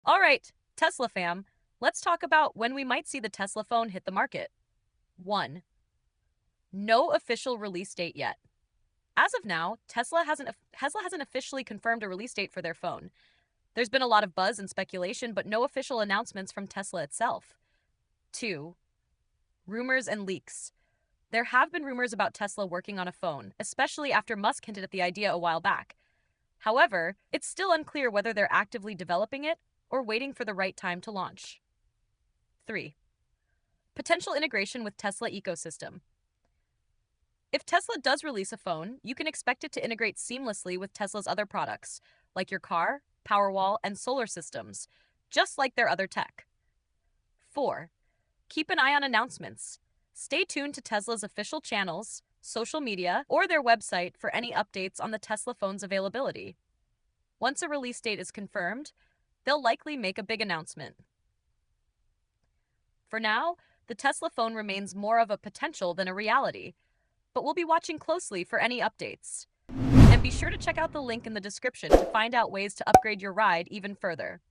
All right, Tesla fam, let's talk about when we might see the Tesla phone hit the market. 1. No official release date yet. As of now, Tesla hasn't officially confirmed a release date for their phone. There's been a lot of buzz and speculation, but no official announcements from Tesla itself. 2. Rumors and leaks. There have been rumors about Tesla working on a phone, especially after Musk hinted at the idea a while back. However, it's still unclear whether they're actively developing it or waiting for the right time to launch. 3. Potential integration with Tesla ecosystem. If Tesla does release a phone, you can expect it to integrate seamlessly with Tesla's other products, like your car, Powerwall, and solar systems, just like their other tech. 4. Keep an eye on announcements. Stay tuned to Tesla's official channels, social media, or their website for any updates on the Tesla phone's availability. Once a release date is confirmed, they'll likely make a big announcement. For now, the Tesla phone remains more of a potential than a reality, but we'll be watching closely for any updates. And be sure to check out the link in the description to find out ways to upgrade your ride even further.